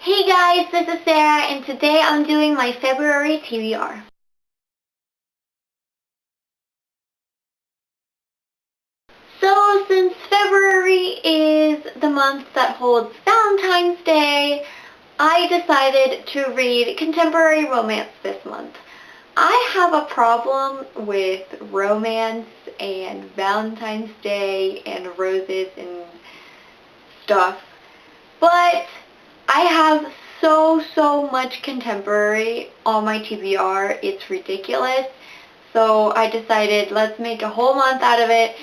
Hey guys, this is Sarah and today I'm doing my February TBR. So since February is the month that holds Valentine's Day, I decided to read contemporary romance this month. I have a problem with romance and Valentine's Day and roses and stuff, but I have so much contemporary on my TBR, it's ridiculous. So I decided let's make a whole month out of it.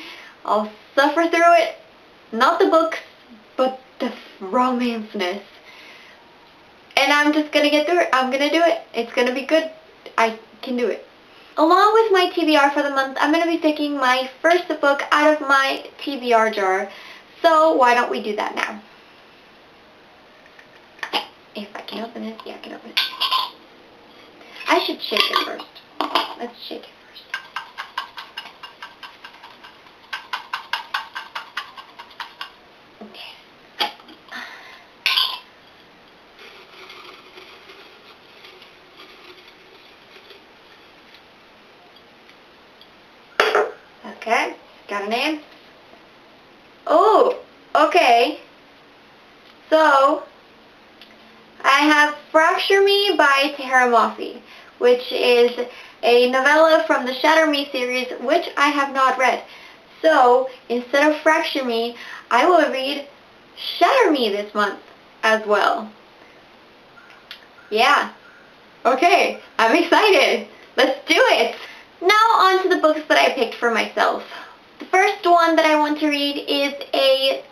I'll suffer through it, not the books, but the romanceness. And I'm just gonna get through it. I'm gonna do it. It's gonna be good. I can do it. Along with my TBR for the month, I'm gonna be picking my first book out of my TBR jar. So why don't we do that now? If I can open it, yeah, I can open it. I should shake it first. Let's shake it first. Okay. Okay, got a name? Oh, okay. So, I have Fracture Me by Tahara Mafi, which is a novella from the Shatter Me series, which I have not read. So, instead of Fracture Me, I will read Shatter Me this month as well. Yeah. Okay, I'm excited. Let's do it! Now on to the books that I picked for myself. The first one that I want to read is a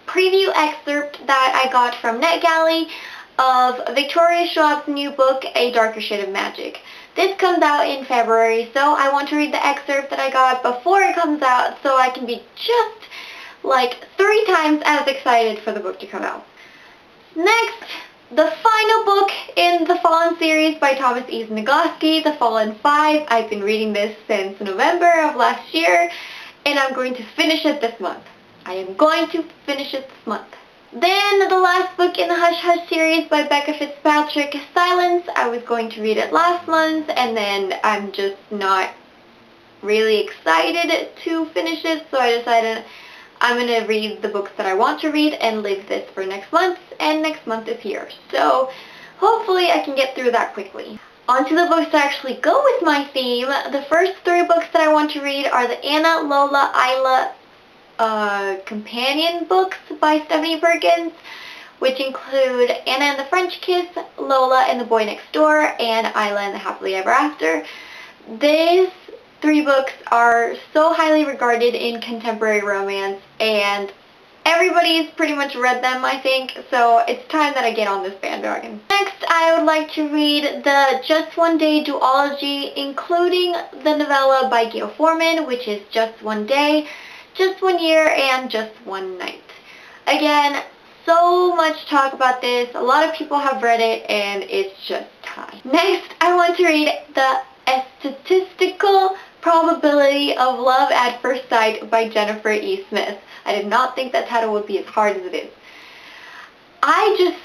preview excerpt that I got from NetGalley of Victoria Schwab's new book, A Darker Shade of Magic. This comes out in February, so I want to read the excerpt that I got before it comes out so I can be just like 3 times as excited for the book to come out. Next, the final book in the Fallen series by Thomas E. Nagoski, The Fallen 5. I've been reading this since November of last year, and I'm going to finish it this month. I am going to finish it this month. Then the last book in the Hush Hush series by Becca Fitzpatrick, Silence. I was going to read it last month, and then I'm just not really excited to finish it, so I decided I'm going to read the books that I want to read and leave this for next month, and next month is here. So hopefully I can get through that quickly. On to the books that actually go with my theme. The first 3 books that I want to read are the Anna, Lola, Isla companion books by Stephanie Perkins, which include Anna and the French Kiss, Lola and the Boy Next Door, and Isla and the Happily Ever After. These 3 books are so highly regarded in contemporary romance, and everybody's pretty much read them, I think, so it's time that I get on this bandwagon. Next, I would like to read the Just One Day duology, including the novella by Gail Forman, which is Just One Day, Just One Year, and Just One Night. Again, so much talk about this. A lot of people have read it, and it's just time. Next, I want to read the Statistical Probability of Love at First Sight by Jennifer E. Smith. I did not think that title would be as hard as it is. I just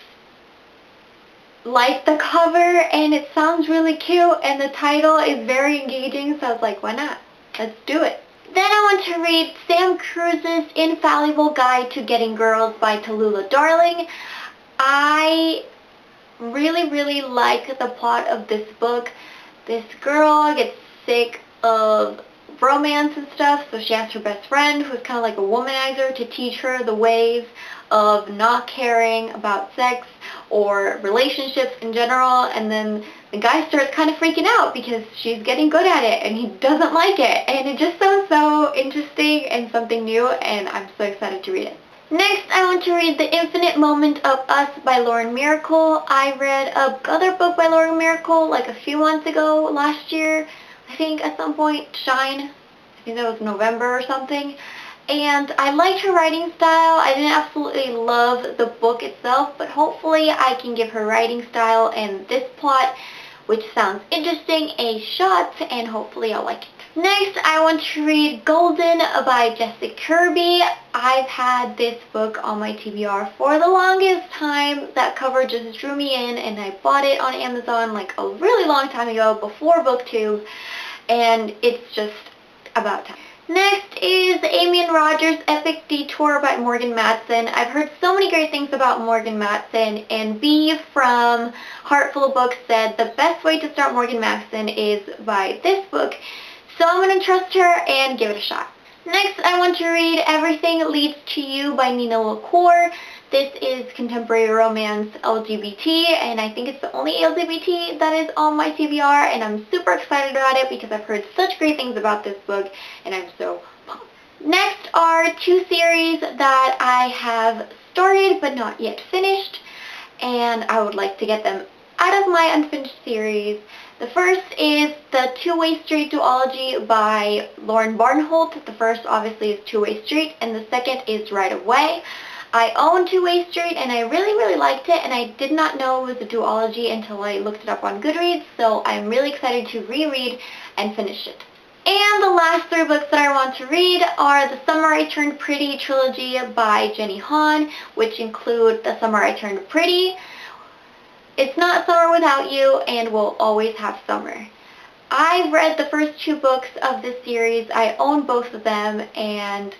like the cover, and it sounds really cute, and the title is very engaging, so I was like, why not? Let's do it. Then I want to read Sam Cruise's Infallible Guide to Getting Girls by Tallulah Darling. I really like the plot of this book. This girl gets sick of romance and stuff, so she asks her best friend, who's kind of like a womanizer, to teach her the ways of not caring about sex or relationships in general, and then the guy starts kind of freaking out because she's getting good at it and he doesn't like it, and it just sounds so interesting and something new, and I'm so excited to read it. Next, I want to read The Infinite Moment of Us by Lauren Miracle. I read another book by Lauren Miracle like a few months ago, last year, I think at some point, Shine. I think that was November or something. And I liked her writing style. I didn't absolutely love the book itself, but hopefully I can give her writing style and this plot, which sounds interesting, a shot, and hopefully I'll like it. Next, I want to read Golden by Jessica Kirby. I've had this book on my TBR for the longest time. That cover just drew me in, and I bought it on Amazon like a really long time ago, before BookTube, and it's just about time. Next is Amy and Roger's Epic Detour by Morgan Matson. I've heard so many great things about Morgan Matson, and B from Heartful of Books said the best way to start Morgan Matson is by this book. So I'm going to trust her and give it a shot. Next, I want to read Everything Leads to You by Nina LaCour. This is contemporary romance LGBT, and I think it's the only LGBT that is on my TBR, and I'm super excited about it because I've heard such great things about this book, and I'm so pumped. Next are two series that I have started but not yet finished, and I would like to get them out of my unfinished series. The first is the Two-Way Street duology by Lauren Barnholt. The first obviously is Two-Way Street, and the second is Right Away. I own Two-Way Street, and I really liked it, and I did not know it was a duology until I looked it up on Goodreads, so I'm really excited to reread and finish it. And the last three books that I want to read are the Summer I Turned Pretty trilogy by Jenny Han, which include The Summer I Turned Pretty, It's Not Summer Without You, and We'll Always Have Summer. I've read the first two books of this series. I own both of them, and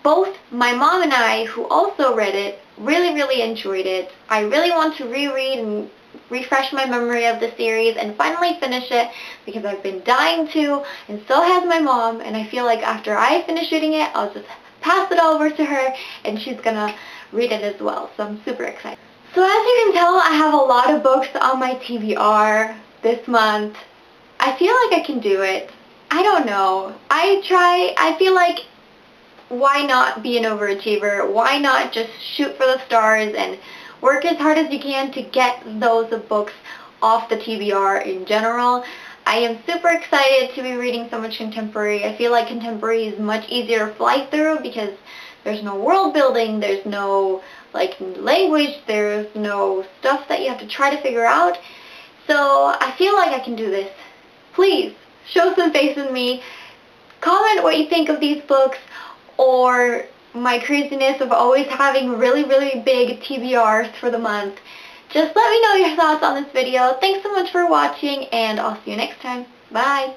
both my mom and I, who also read it, really enjoyed it. I really want to reread and refresh my memory of the series and finally finish it because I've been dying to, and so has my mom, and I feel like after I finish reading it, I'll just pass it over to her and she's gonna read it as well, so I'm super excited. So as you can tell, I have a lot of books on my TBR this month. I feel like I can do it. I don't know. I feel like, why not be an overachiever? Why not just shoot for the stars and work as hard as you can to get those books off the TBR in general? I am super excited to be reading so much contemporary. I feel like contemporary is much easier to fly through because there's no world building, there's no language, there's no stuff that you have to try to figure out. So I feel like I can do this. Please, show some faith in me. Comment what you think of these books, or my craziness of always having really big TBRs for the month. Just let me know your thoughts on this video. Thanks so much for watching, and I'll see you next time. Bye!